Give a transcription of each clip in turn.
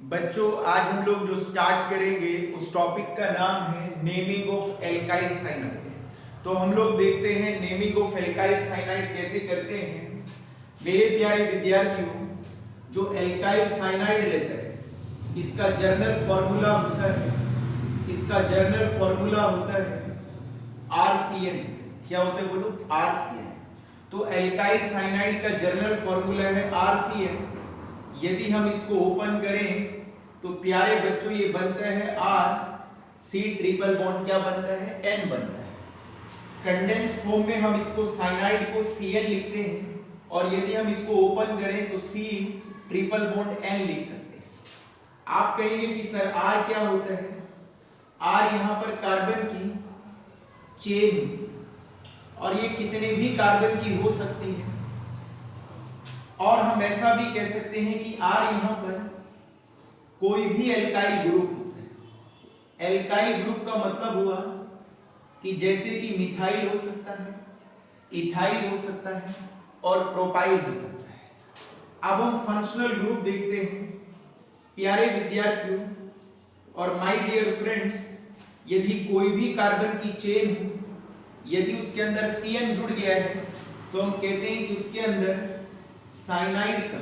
बच्चों आज हम लोग जो स्टार्ट करेंगे उस टॉपिक का नाम है नेमिंग ऑफ एल्काइल साइनाइड। तो हम लोग देखते हैं नेमिंग ऑफ एल्काइल साइनाइड कैसे करते हैं। मेरे प्यारे विद्यार्थियों, जो एल्काइल साइनाइड लेता है इसका जर्नल फॉर्मूला होता है RCN। क्या होता है बोलो? RCN। तो एल्काइल साइनाइड का जर्नल फॉर्मूला है RCN। यदि हम इसको ओपन करें तो प्यारे बच्चों ये बनता है R, C ट्रिपल बॉन्ड क्या बनता है? N बनता है। कंडेंस फॉर्म में हम इसको साइनाइड को Cn लिखते हैं और यदि हम इसको ओपन करें तो C ट्रिपल बॉन्ड N लिख सकते हैं। आप कहेंगे कि सर R क्या होता है? R यहाँ पर कार्बन की चेन और ये कितने भी कार्बन की हो सकती है। और हम ऐसा भी कह सकते हैं कि R यहाँ पर कोई भी एल्काइल ग्रुप होता है। एल्काइल ग्रुप का मतलब हुआ कि जैसे कि मिथाइल हो सकता है, इथाइल हो सकता है और प्रोपाइल हो सकता है। अब हम फंक्शनल ग्रुप देखते हैं। प्यारे विद्यार्थियों और माय डियर फ्रेंड्स, यदि कोई भी कार्बन की चेन हो, यदि उसके अंदर Cn जुड़ गया है तो हम कहते हैं कि उसके अंदर साइनाइड का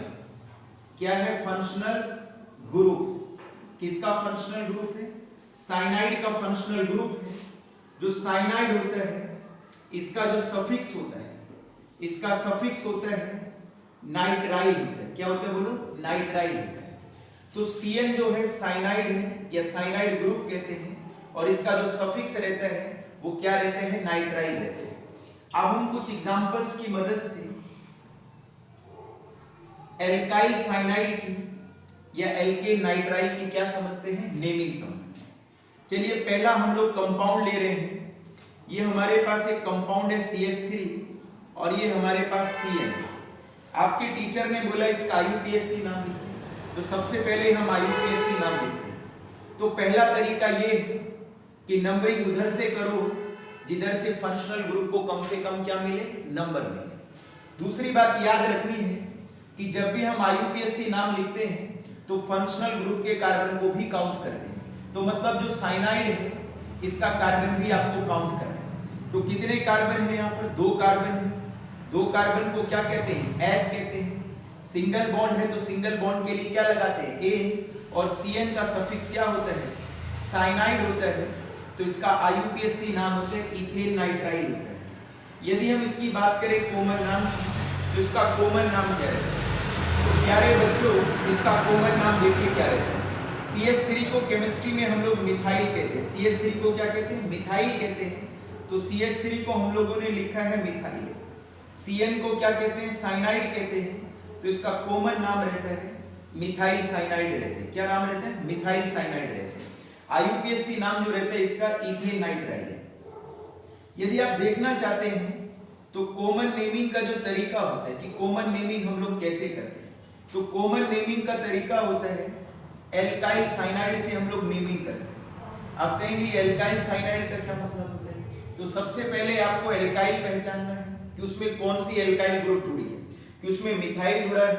क्या है? Functional group. किसका फंक्शनल ग्रुप है? साइनाइड का फंक्शनल ग्रुप है। जो साइनाइड होता है इसका जो सफिक्स होता है, इसका सफिक्स होता है नाइट्राइल होता है। क्या होता है बोलो? नाइट्राइल होता है। तो Cn जो है साइनाइड है या साइनाइड ग्रुप कहते हैं और इसका जो सफिक्स रहता है वो क्या रहते हैं? नाइट्राइल रहते हैं। अब हम कुछ एग्जांपल्स की मदद से एल्काइल साइनाइड की या एल्केन नाइट्राइल की क्या समझते हैं? नेमिंग समझते हैं। चलिए पहला हम लोग कंपाउंड ले रहे हैं। ये हमारे पास एक कंपाउंड है CH3 और ये हमारे पास Cn। आपके टीचर ने बोला इसका IUPAC नाम लिखिए, तो सबसे पहले हम IUPAC नाम लिखते हैं। तो पहला तरीका ये है कि नंबरिंग उधर से करो जिधर से फंक्शनल ग्रुप को कम से कम क्या मिले? नंबर मिले। दूसरी बात याद रखनी है कि जब भी हम IUPAC नाम लिखते हैं तो फंक्शनल ग्रुप के कार्बन को भी काउंट करते हैं। तो मतलब जो साइनाइड है इसका कार्बन भी आपको काउंट करना है। तो कितने कार्बन है यहाँ पर? 2 कार्बन है। 2 कार्बन को क्या कहते हैं? एथ कहते हैं। सिंगल बॉन्ड है तो सिंगल बॉन्ड के लिए क्या लगाते हैं? एन। और Cn का सफिक्स क्या होता है? साइनाइड होता है। तो इसका IUPAC नाम होता है इथेन नाइट्राइल होता है। यदि हम इसकी बात करें कॉमन नाम की तो इसका कॉमन नाम क्या है? तो प्यारे बच्चों इसका कॉमन नाम देखिए क्या रहता है। CH3 को केमिस्ट्री में हम लोग मिथाइल कहते हैं। CH3 को क्या कहते हैं? मिथाइल कहते हैं। तो CH3 को हम लोगों ने लिखा है मिथाइल। Cn को क्या कहते हैं? साइनाइड कहते हैं। तो इसका कॉमन नाम रहता है मिथाइल साइनाइड रहते हैं। क्या नाम रहता है? मिथाइल साइनाइड रहते हैं। IUPAC नाम जो रहता है इसका इथेन नाइट्राइल है। यदि आप देखना चाहते हैं तो कॉमन नेमिंग का जो तरीका होता है कि कॉमन नेमिंग हम लोग कैसे करते हैं, तो कॉमन नेमिंग का तरीका होता है एल्काइल साइनाइड से हम लोग नेमिंग करते हैं। आप कहेंगे एल्काइल साइनाइड का क्या मतलब होता है? तो सबसे पहले आपको एल्काइल पहचानना है कि उसमें कौन सी एल्काइल ग्रुप जुड़ी है, कि उसमें मिथाइल जुड़ा है,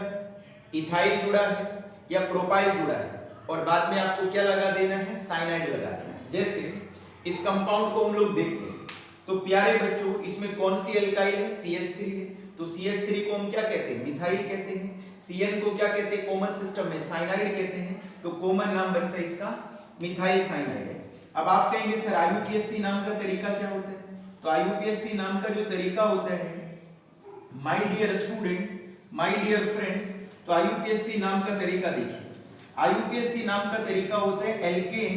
इथाइल जुड़ा है या प्रोपाइल जुड़ा है। और बाद में आपको क्या लगा देना है? साइनाइड लगा देना है। जैसे इस कंपाउंड को हम लोग देखते हैं तो प्यारे बच्चों इसमें कौन सी एल्काइल है? CH3 है। तो CH3 को हम क्या कहते हैं? मिथाइल कहते हैं। Cn को क्या कहते हैं? कॉमन सिस्टम में साइनाइड कहते हैं। तो कॉमन नाम बनता है इसका मिथाइल साइनाइड है। अब आप कहेंगे सर IUPAC नाम का तरीका क्या होता है? तो IUPAC नाम का जो तरीका होता है, my dear student, my dear friends, तो IUPAC नाम का तरीका देखिए। IUPAC नाम का तरीका होता है एल्केन।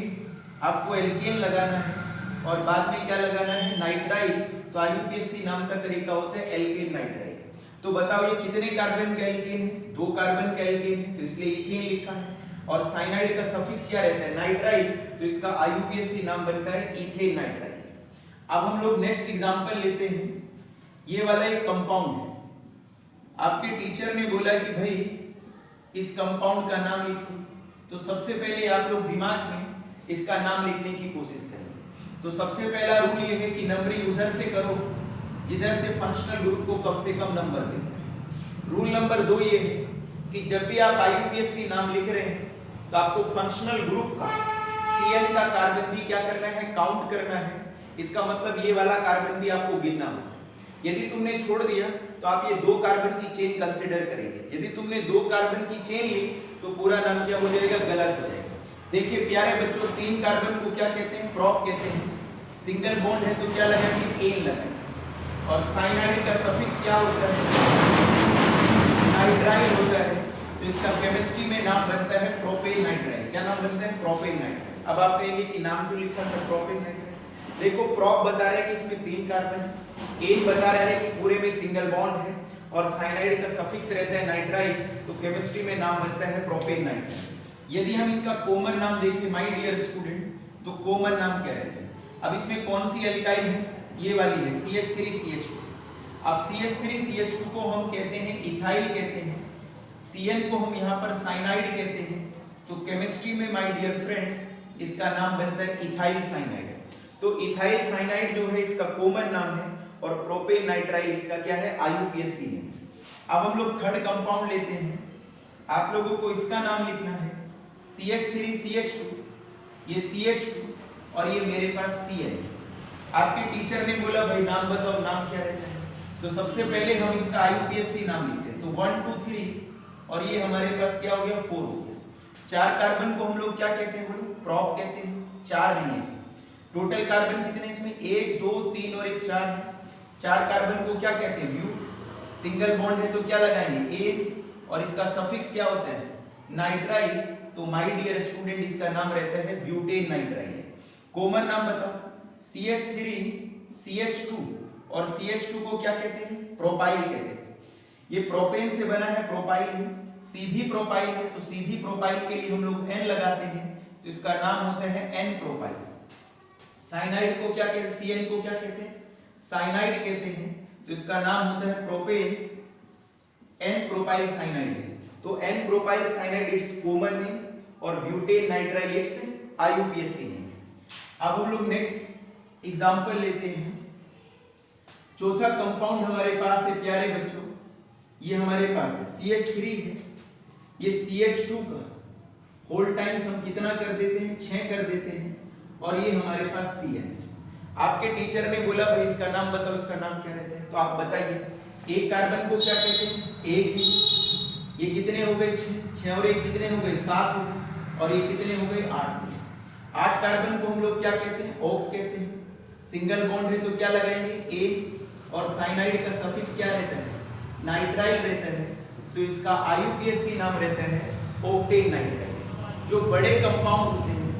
आपको एल्केन लगाना है और बाद में क्या लगाना है? नाइट्राइल। तो IUPAC नाम का तरीका होता है एल्केन नाइट्राइल। तो बताओ ये कितने कार्बन का एल्केन है? 2 कार्बन का एल्केन है, तो इसलिए इथेन लिखा है। और साइनाइड का सफिक्स क्या रहता है? नाइट्राइल। तो इसका IUPAC नाम बनता है इथेन नाइट्राइल। अब हम लोग नेक्स्ट एग्जांपल लेते हैं। ये वाला एक कंपाउंड है। आपके टीचर ने बोला कि भाई इस कंपाउंड का नाम लिखो। तो सबसे पहले आप लोग दिमाग में इसका नाम लिखने की कोशिश करें। तो सबसे पहला रूल ये है कि नंबरिंग उधर से करो जिधर से फंक्शनल ग्रुप को कम से कम नंबर दे। रूल नंबर 2 ये है कि जब भी आप IUPAC नाम लिख रहे हैं तो आपको फंक्शनल ग्रुप का CN का कार्बन भी क्या करना है, काउंट करना है। इसका मतलब ये वाला कार्बन भी आपको गिनना होगा। यदि तुमने छोड़ दिया तो आप ये 2 कार्बन की चेन कंसीडर करेंगे। यदि तुमने 2 कार्बन की चेन ली तो पूरा नाम क्या हो जाएगा, गलत हो जाएगा। देखिए प्यारे बच्चों, 3 कार्बन को क्या कहते हैं, प्रॉप कहते हैं। सिंगल बॉन्ड है तो क्या लगाएंगे, एन लगाएंगे। और साइनाइड का सफिक्स क्या होता है, नाइट्राइल होता है। तो इसका केमिस्ट्री में नाम बनता है प्रोपेन नाइट्राइल। क्या नाम बनता है, प्रोपेन नाइट्राइल। अब आप कहेंगे कि नाम क्यों लिखा सर प्रोपेन नाइट्राइल। देखो प्रॉप बता रहा है कि इसमें 3 कार्बन है, एन बता रहा है कि पूरे में सिंगल बॉन्ड है, और साइनाइड का सफिक्स रहता है नाइट्राइल। तो केमिस्ट्री में नाम बनता है प्रोपेन नाइट्राइल। यदि हम इसका कॉमन नाम देखें माय डियर स्टूडेंट, तो कॉमन नाम क्या रहता है। अब इसमें कौन सी एल्काइल है, ये वाली है CH3CH2। अब CH3CH2 को हम कहते हैं इथाइल कहते हैं, CN को हम यहाँ पर साइनाइड कहते हैं। तो केमिस्ट्री में माय डियर फ्रेंड्स इसका नाम बनता है इथाइल साइनाइड। तो इथाइल साइनाइड जो है इसका कॉमन नाम है, और प्रोपेन नाइट्राइल इसका क्या है, IUPAC नेम। अब हम लोग थर्ड कंपाउंड लेते हैं। आप लोगों को इसका नाम लिखना है CH3CH2, ये CH2, और ये मेरे पास CN। आपके टीचर ने बोला भाई नाम बताओ, नाम क्या रहता है। तो सबसे पहले हम इसका IUPAC नाम लिखते हैं। तो 1 2 3, और ये हमारे पास क्या हो गया, 4 हो गया। 4 कार्बन को हम लोग क्या कहते हैं, बोलो प्रॉप कहते हैं। 4 नहीं है इसमें, टोटल कार्बन कितने इसमें, 1 2 3 और 1 4 है। 4 कार्बन को क्या कहते हैं, ब्यूट। सिंगल बॉन्ड है तो क्या लगाएंगे, एन, और इसका सफिक्स क्या होता है, नाइट्राइल। तो माय डियर स्टूडेंट इसका नाम रहता है ब्यूटेन नाइट्राइल। कॉमन नाम बताओ, CH3CH2, और CH2 को क्या कहते हैं, प्रोपाइल कहते हैं। ये प्रोपेन से बना है, प्रोपाइल है, सीधी प्रोपाइल है। तो सीधी प्रोपाइल के लिए हम लोग N लगाते हैं, तो इसका नाम होता है N प्रोपाइल। साइनाइड को क्या कहते हैं, CN को क्या कहते हैं, साइनाइड कहते हैं। तो इसका नाम होता है प्रोपेन N प्रोपाइल साइनाइड है। तो N propyl cyanide it's common name, और butanenitrile it's IUPAC name. अब हम लोग नेक्स्ट एग्जांपल लेते हैं। चौथा कंपाउंड हमारे पास है प्यारे बच्चों, ये हमारे पास है CH3 है, ये CH2 का होल टाइम्स हम कितना कर देते हैं, 6 कर देते हैं, और ये हमारे पास CN। आपके टीचर ने बोला भाई इसका नाम बताओ, इसका नाम क्या रहता है। तो आप बताइए, एक कार्बन को क्या कहते हैं, 1 है। ये कितने हो गए, 6 और 1 कितने हो गए, 7 हो गए, और ये कितने हो गए, 8 हो गए। 8 कार्बन को हम लोग क्या कहते हैं, ऑक्ट कहते हैं। सिंगल बॉन्ड है तो क्या लगाएंगे, A, और साइनाइड का सफिक्स क्या रहता है, नाइट्राइल रहता है। तो इसका IUPAC नाम रहता है ऑक्टेन नाइट्राइल। जो बड़े कंपाउंड होते हैं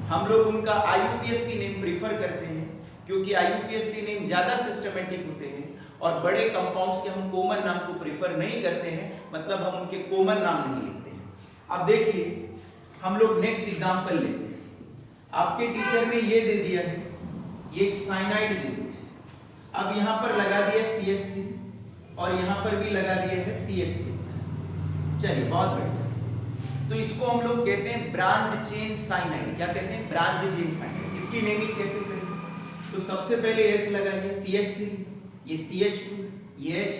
हम लोग उनका IUPAC नेम प्रीफर करते हैं, क्योंकि IUPAC नेम ज्यादा सिस्टमेटिक होते हैं, और बड़े कंपाउंड्स के हम कॉमन नाम को प्रीफर नहीं करते हैं, मतलब हम उनके कॉमन नाम नहीं लिखते हैं। अब देखिए हम लोग नेक्स्ट एग्जांपल लेते हैं। आपके टीचर ने ये दे दिया है, ये एक साइनाइड दे दिया है। अब यहाँ पर लगा दिया CH3, और यहाँ पर भी लगा दिया है CH3। चलिए बहुत बढ़िया। तो इसको हम लोग कहते हैं ब्रांड चेन साइनाइड। क्या कहते हैं, ब्रांड चेन साइनाइड। इसकी नेमिंग कैसे करेंगे, तो सबसे पहले H लगाइए, CH3, ये CH2, ये H,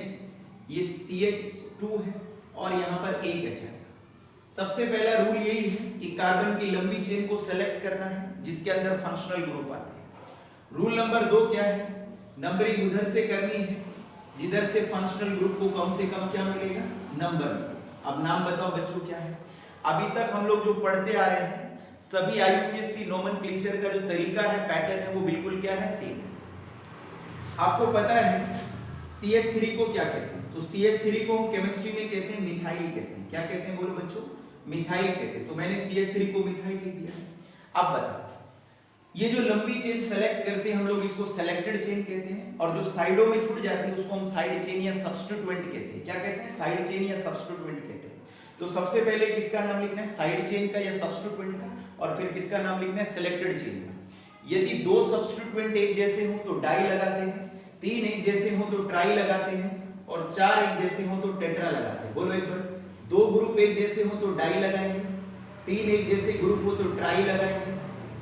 ये CH2 है, और यहाँ पर एक H है। सबसे पहला रूल यही है कि कार्बन की लंबी चेन को सेलेक्ट करना है जिसके अंदर फंक्शनल ग्रुप आते हैं। रूल नंबर 2 क्या है, नंबरिंग उधर से करनी है जिधर से फंक्शनल ग्रुप को कम से कम क्या मिलेगा, नंबर मिलेगा। अब नाम बताओ बच्चों क्या है। अभी तक हम लोग जो पढ़ते आ रहे हैं सभी IUPAC नोमेनक्लेचर का जो तरीका है, पैटर्न है, वो बिल्कुल क्या है, सेम। आपको पता है CH3 को क्या कहते हैं, तो CH3 को हम केमिस्ट्री में कहते हैं मिथाइल कहते हैं। क्या कहते हैं बोलो बच्चों, मिथाइल कहते हैं। तो मैंने CH3 को मिथाइल लिख दिया। अब बताओ, ये जो लंबी चेन सेलेक्ट करते हैं हम लोग इसको सेलेक्टेड चेन कहते हैं, और जो साइडों में छूट जाती है उसको हम साइड चेन या सब्स्टिट्यूएंट कहते हैं। क्या कहते हैं, साइड चेन या सब्स्टिट्यूएंट कहते हैं। तो सबसे पहले किसका नाम लिखना है, साइड चेन का या सब्स्टिट्यूएंट का, और फिर किसका नाम लिखना है, सेलेक्टेड चेन का। यदि 2 सब्स्टिट्यूएंट एक जैसे हो तो डाई लगाते हैं, 3 एक जैसे हो तो ट्राई लगाते हैं, और 4 एक जैसे हो तो टेट्रा लगाते हैं। बोलो एक बार, 2 ग्रुप एक जैसे हो तो डाई लगाएंगे, 3 एक जैसे ग्रुप हो तो ट्राई लगाएंगे,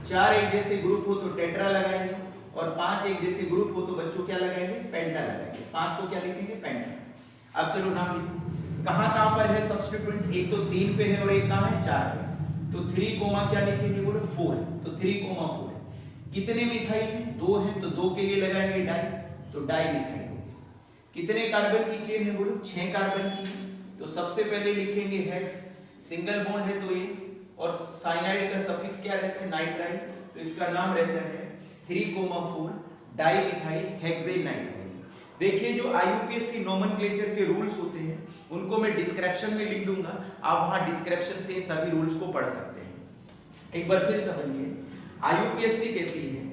4 एक जैसे ग्रुप हो तो टेट्रा लगाएंगे, और 5 एक जैसे ग्रुप हो तो बच्चों क्या लगाएंगे, पेंटा लगाएंगे। 5 को क्या लिखेंगे, पेंटा। अब चलो नाम लिखो, कहां पर है सब्स्टिट्यूएंट, एक तो 3 पे है और एक कहां है, 4 पे। तो 3 कोमा क्या लिखेंगे बोलो 4, तो 3 कोमा 4 है। कितने मिथाइल हैं 2 हैं, तो 2 के लिए लगाएंगे डाई, तो डाई मिथाइल हो गया। कितने कार्बन की चेन है बोलो 6 कार्बन की, तो सबसे पहले लिखेंगे हेक्स, सिंगल बॉन्ड है तो ये, और साइनाइड का सफिक्स क्या रहता है नाइट्राइल, तो इसका नाम रहता है 3,4 डाई मिथाइल हेक्सेन नाइट्राइल। देखिए जो IUPAC नोमेनक्लेचर के रूल्स होते हैं उनको मैं डिस्क्रिप्शन में लिख दूंगा, आप वहां डिस्क्रिप्शन से सभी रूल्स को पढ़ सकते हैं। एक बार फिर समझिए, IUPAC कहती है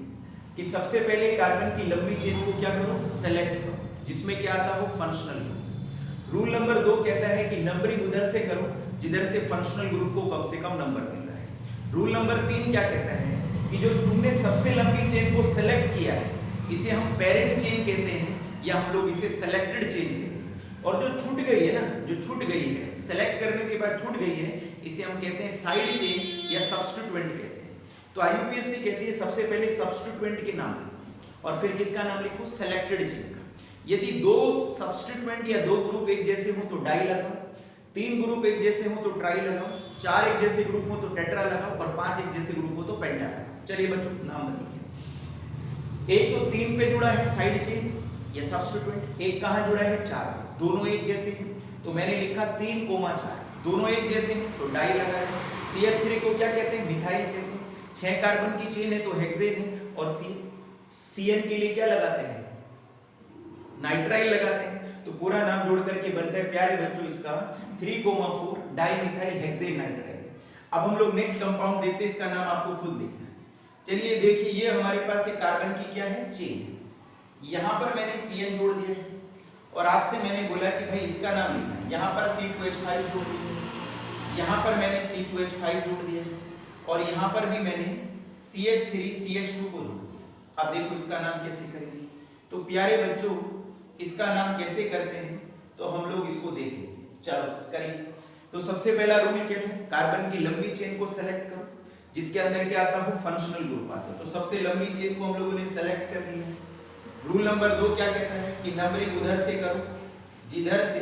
कि सबसे पहले कार्बन की लंबी चेन को क्या करो सेलेक्ट करो, जिसमें क्या आता हो फंक्शनल ग्रुप। रूल नंबर 2 कहता है कि नंबरिंग उधर से करो जिधर से फंक्शनल ग्रुप को कम से कम नंबर मिल रहा है। रूल नंबर 3 क्या कहता है कि जो तुमने सबसे लंबी चेन को सेलेक्ट किया है इसे हम पेरेंट चेन कहते हैं, या हम लोग इसे सेलेक्टेड चेन कहते हैं। और जो छूट गई है ना, जो छूट गई है सेलेक्ट करने के बाद छूट गई है, इसे हम कहते हैं साइड चेन या सब्स्टिट्यूएंट कहते हैं। तो IUPAC कहती है सबसे पहले सब्स्टिट्यूएंट के नाम लिखो और फिर किसका नाम लिखो सेलेक्टेड चेन का। यदि 2 सब्स्टिट्यूएंट या 2 ग्रुप एक जैसे हो तो डाई लगाओ, 3 ग्रुप एक जैसे हो तो ट्राई लगाओ, 4 एक जैसे ग्रुप हो तो टेट्रा लगाओ और 5 एक जैसे ग्रुप हो तो पेंटा लगाओ। चलिए बच्चों नाम लिखिए। एक तो 3 पे जुड़ा है साइड चेन या सब्स्टिट्यूएंट, एक कहां जुड़ा है 4 पे, दोनों एक जैसे हैं तो मैंने लिखा 3,4, दोनों एक जैसे हैं तो डाई लगाया। CH3 को क्या कहते हैं मिथाइल कहते हैं, 6 कार्बन की चेन है तो हेक्सेन है, और CN के लिए क्या लगाते हैं नाइट्राइल लगाते हैं। तो पूरा नाम जोड़ करके बनता है प्यारे बच्चों इसका 3,4 डाई मिथाइल हेक्सेन नाइट्राइल। अब हम लोग नेक्स्ट कंपाउंड देखते हैं, इसका नाम आपको खुद लिखना है। चलिए देखिए, ये हमारे पास एक कार्बन की क्या है चेन, यहां पर मैंने CN जोड़ दिया है और आपसे मैंने बोला कि भाई इसका नाम लिखना है। यहां पर C2H5 जोड़ दिया, यहां पर मैंने C2H5 जोड़ दिया और यहां पर भी मैंने CH3CH2 को जोड़ दिया। अब देखो इसका नाम कैसे करेंगे। तो प्यारे बच्चों इसका नाम कैसे करते हैं तो हम लोग इसको देख लेते हैं, चलो करिए। तो सबसे पहला रूल क्या है, कार्बन की लंबी चेन को सेलेक्ट करो जिसके अंदर क्या आता हो फंक्शनल ग्रुप आता है। तो सबसे लंबी चेन को हम लोगों ने सेलेक्ट कर लिया। रूल नंबर 2 क्या कहता है कि नंबरिंग उधर से करो जिधर से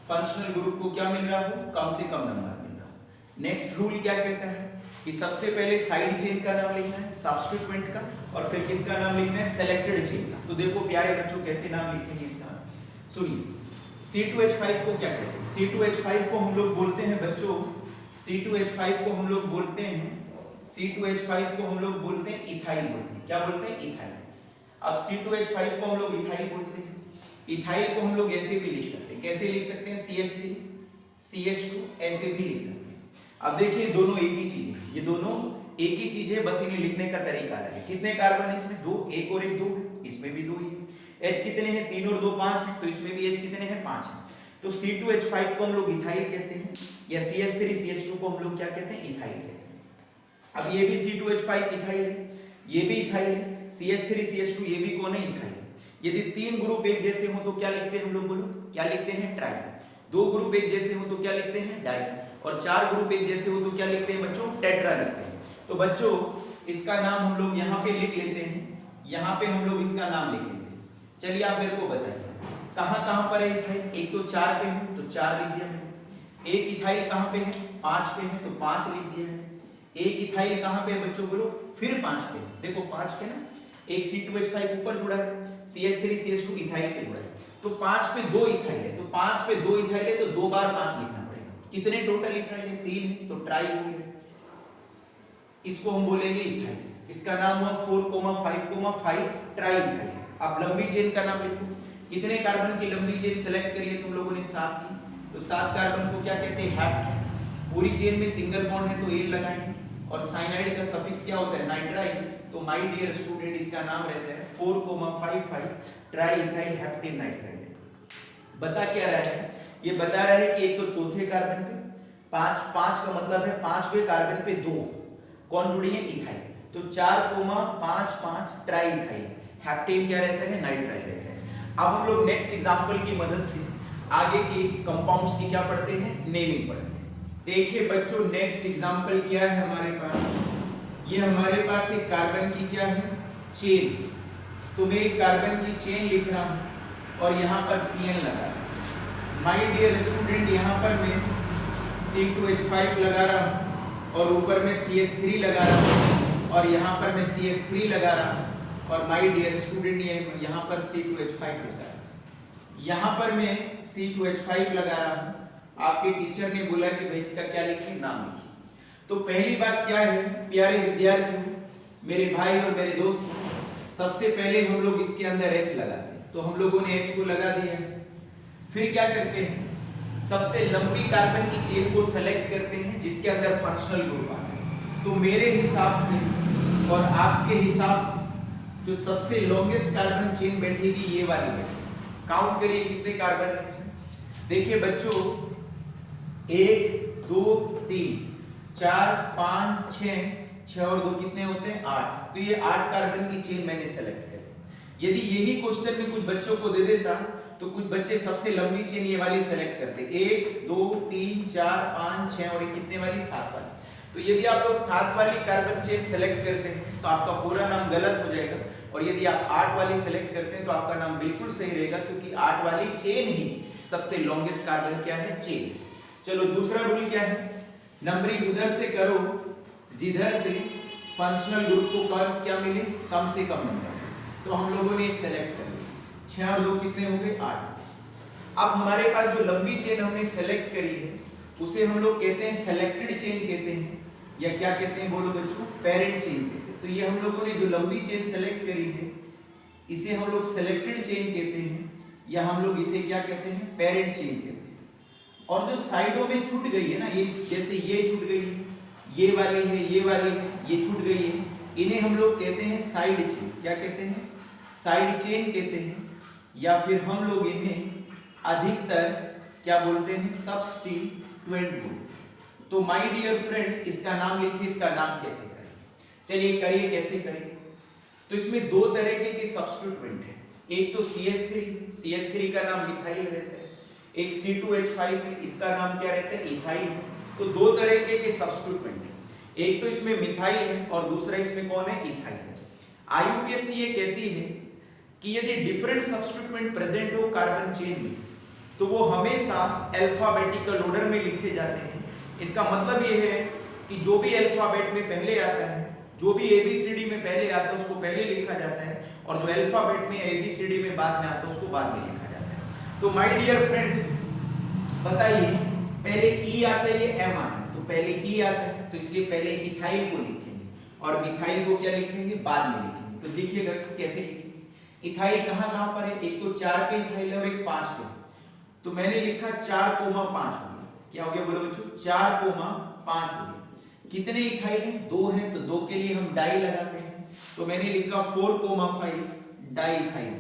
फंक्शनल ग्रुप को क्या मिल रहा हो कम से कम नंबर मिल रहा हो। नेक्स्ट रूल क्या कहता है कि सबसे पहले साइड चेन का नाम लिखना है सब्स्टिट्यूएंट का, और फिर किसका नाम लिखना है सेलेक्टेड चेन का। तो देखो प्यारे बच्चों कैसे नाम लिखेंगे इसका, सुनिए। C2H5 को क्या कहते हैं, C2H5 को हम लोग बोलते हैं बच्चों, C2H5 को हम लोग बोलते हैं, C2H5 को हम लोग बोलते हैं इथाइल बोलते हैं। क्या बोलते हैं इथाइल। अब C2H5 को हम लोग इथाइल बोलते हैं। इथाइल को हम लोग ऐसे भी लिख सकते हैं, कैसे लिख सकते हैं CH3CH2 ऐसे भी लिख सकते हैं। अब देखिए दोनों एक ही चीज है, ये दोनों एक ही चीज है, बस इन्हें लिखने का तरीका अलग है। कितने कार्बन है इसमें 2, एक और एक 2 है, इसमें भी 2 ही है। H कितने हैं 3 और 2 5 है, तो इसमें भी H कितने हैं 5 है। तो C2H5 को हम लोग इथाइल कहते हैं या CH3CH2 को हम लोग क्या कहते हैं इथाइल कहते हैं। अब ये भी C2H5 इथाइल है, ये भी इथाइल है, CH3CH2 ये भी कौन है इथाइल है। यदि 3 ग्रुप एक जैसे हो तो क्या लिखते हैं हम लोग, बोलो क्या लिखते हैं ट्राई। 2 ग्रुप एक जैसे हो तो क्या लिखते हैं डाई, और 4 ग्रुप एक जैसे हो तो क्या लिखते हैं बच्चों टेट्रा लिखते हैं। तो बच्चों इसका नाम हम लोग यहाँ पे लिख लेते हैं, यहाँ पे हम लोग इसका नाम लिख लेते हैं। चलिए आप मेरे को बताइए कहाँ पर है इथाइल। एक तो 4 पे है तो 4 लिख दिया मैंने। एक इथाइल कहाँ पे है 5 पे है तो 5 लिख दिया है। एक इथाइल कहाँ पे है बच्चों बोलो फिर 5 पे, देखो 5 पे ना, एक C2H5 ऊपर जुड़ा है, CH3CH2 इथाइल पे जुड़ा है, तो 5 पे 2 इथाइल है, तो 5 पे 2 इथाइल है तो 2 बार 5 लिखना पड़ेगा। कितने टोटल इथाइल है 3, तो ट्राई हो गया, इसको हम बोलेंगे इथाइल। इसका नाम हुआ 4,5,5 ट्राई इथाइल। अब लंबी चेन का नाम लिखो, कितने कार्बन की लंबी चेन सेलेक्ट करिए तुम लोगों ने 7 की, तो 7 कार्बन को क्या कहते हैं हैप्ट। पूरी चेन में सिंगल बॉन्ड है तो एल लगाएंगे, और साइनाइड का सफिक्स क्या होता है नाइट्राइल, तो माय डियर स्टूडेंट इसका नाम रहता है 4,5,5 ट्राई इथाइल हेप्टेन नाइट्राइल। बता क्या रहा है, ये बता रहा है कि एक तो चौथे कार्बन पे 5 का मतलब है 5वें कार्बन पे 2 कौन जुड़ी है इथाइल, तो 4,5,5 ट्राई इथाइल। हेप्टेन क्या रहता है नाइट्राइल रहता है। अब हम लोग नेक्स्ट एग्जांपल की मदद से आगे के कंपाउंड्स की क्या पढ़ते हैं नेमिंग पढ़ते हैं। देखिए बच्चों नेक्स्ट एग्जांपल क्या है हमारे पास, ये हमारे पास एक कार्बन की क्या है चेन। तो मैं एक कार्बन की चेन लिख रहा हूं और यहाँ पर CN लगा रहा हूं। माय डियर स्टूडेंट यहाँ पर मैं C2H5 लगा रहा हूं और ऊपर में CH3 लगा रहा हूँ और यहाँ पर मैं CH3 लगा रहा हूँ और माय डियर स्टूडेंट ये यहाँ पर C2H5 लगा रहा हूँ, यहाँ पर मैं C2H5 लगा रहा हूँ। आपके टीचर ने बोला कि भाई इसका क्या लिखिए, नाम लिखिए। तो पहली बात क्या है प्यारे विद्यार्थियों, मेरे भाई और मेरे दोस्तों, सबसे पहले हम लोग इसके अंदर H लगाते हैं। तो हम लोगों ने H को लगा दिया। फिर क्या करते हैं, सबसे लंबी कार्बन की चेन को सेलेक्ट करते हैं जिसके अंदर फंक्शनल ग्रुप आता है। तो मेरे हिसाब से और आपके हिसाब से जो सबसे लॉन्गेस्ट कार्बन चेन बैठेगी ये वाली बैठेगी। काउंट करिए कितने कार्बन है इसमें। देखिए बच्चों 1 2 3 4 5 6 और 2 कितने होते हैं 8। तो ये 8 कार्बन की चेन मैंने सेलेक्ट करी। यदि यही क्वेश्चन में कुछ बच्चों को दे देता तो कुछ बच्चे सबसे लंबी चेन ये वाली सेलेक्ट करते, 1 2 3 4 5 6 और ये कितने वाली 7 वाली। तो यदि आप लोग 7 वाली कार्बन चेन सेलेक्ट करते हैं तो आपका पूरा नाम गलत हो जाएगा, और यदि आप 8 वाली सेलेक्ट करते हैं तो आपका नाम बिल्कुल सही रहेगा, क्योंकि 8 वाली चेन ही सबसे लॉन्गेस्ट कार्बन क्या है, चेन। चलो दूसरा रूल क्या है, नंबरिंग उधर से करो जिधर से फंक्शनल ग्रुप को क्या मिले, कम से कम नंबर। तो हम लोगों ने सेलेक्ट कर लिया, 6 और 2 कितने हो गए 8। अब हमारे पास जो लंबी चेन हमने सेलेक्ट करी है उसे हम लोग कहते हैं सेलेक्टेड चेन कहते हैं, या क्या कहते हैं बोलो बच्चों, पेरेंट चेन कहते हैं। तो ये हम लोगों ने जो लंबी चेन सेलेक्ट करी है इसे हम लोग सेलेक्टेड चेन कहते हैं, या हम लोग इसे क्या कहते हैं, पेरेंट चेन कहते हैं। और जो साइडों में छूट गई है ना, ये जैसे ये छूट गई है, ये वाली है, ये वाली है, ये छूट गई है, इन्हें हम लोग कहते हैं साइड चेन। क्या कहते हैं, साइड चेन कहते हैं, या फिर हम लोग इन्हें अधिकतर क्या बोलते हैं, सब्स्टिट्यूएंट ग्रुप। तो माय डियर फ्रेंड्स इसका नाम लिखिए, इसका नाम कैसे करें, चलिए करिए कैसे करेंगे। तो इसमें दो तरह के सब्स्टिट्यूएंट हैं, एक तो CH3 का नाम मिथाइल रहता है, एक C2H5 है, इसका नाम क्या रहता है, इथाइल। तो दो तरह के सब्स्टिट्यूएंट हैं, एक तो इसमें मिथाइल है और दूसरा इसमें कौन है, इथाइल है। IUPAC ये कहती है कि यदि डिफरेंट सब्स्टिट्यूएंट प्रेजेंट हो कार्बन चेन में तो वो हमेशा अल्फाबेटिकल ऑर्डर में लिखे जाते हैं। इसका मतलब ये है कि जो भी अल्फाबेट में पहले आता है, जो भी ABCD में पहले आता है उसको पहले लिखा जाता है, और जो अल्फाबेट में ABCD में बाद में आता है उसको बाद में लिखा जाता है। तो माय डियर फ्रेंड्स बताइए, पहले E आता है, ये M आता है, तो पहले E आता है तो इसलिए पहले इथाइल को लिखेंगे और मिथाइल को क्या लिखेंगे, बाद में लिखेंगे। तो देखिएगा कैसे लिखेंगे। इथाइल कहाँ पर है, एक तो 4 पे इथाइल है और एक 5 पे, तो मैंने लिखा 4,5 हो गया। क्या हो गया बोलो बच्चों, 4,5 हो गया। कितने इथाइल हैं, 2 हैं, तो 2 के लिए हम डाई लगाते हैं, तो मैंने लिखा 4,5 डाई इथाइल।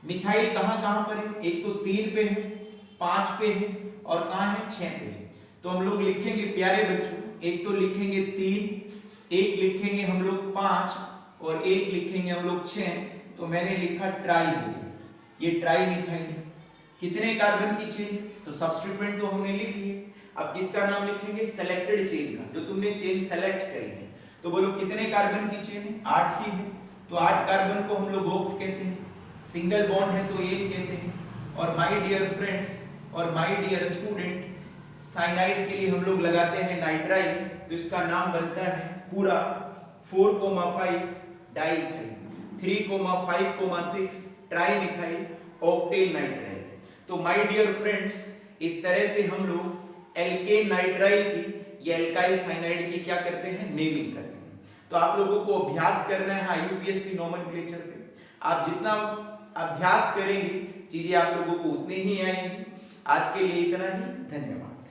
मिथाइल कहाँ पर है, एक तो 3 पे है, 5 पे है और कहाँ है, 6 पे है। तो हम लोग लिखेंगे प्यारे बच्चों, एक तो लिखेंगे 3, एक लिखेंगे हम लोग 5 और एक लिखेंगे हम लोग 6। तो मैंने लिखा ट्राई हो गया, ये ट्राई मिथाइल है। कितने कार्बन की चेन, तो सब्स्टिट्यूएंट तो हमने लिख लिए, अब किसका नाम लिखेंगे, सेलेक्टेड चेन का, जो तुमने चेन सेलेक्ट करी है। तो बोलो कितने कार्बन की चेन है, 8 की है। तो 8 कार्बन को हम लोग ऑक्ट कहते हैं, सिंगल बॉन्ड है तो एन कहते हैं। और माय डियर फ्रेंड्स और माय डियर स्टूडेंट, साइनाइड के लिए हम लोग लगाते हैं नाइट्राइल, तो इसका नाम बनता है पूरा 4,5 डाइइथाइल, 3,5,6 ट्राइमिथाइल ऑक्टेन नाइट्राइल। तो माय डियर फ्रेंड्स इस तरह से हम लोग एल्केन नाइट्राइल की या एल्काइल साइनाइड की क्या करते हैं, नेमिंग करते हैं। तो आप लोगों को अभ्यास करना है IUPAC नोमेनक्लेचर पे। आप जितना अभ्यास करेंगे चीजें आप लोगों को उतनी ही आएंगी। आज के लिए इतना ही, धन्यवाद।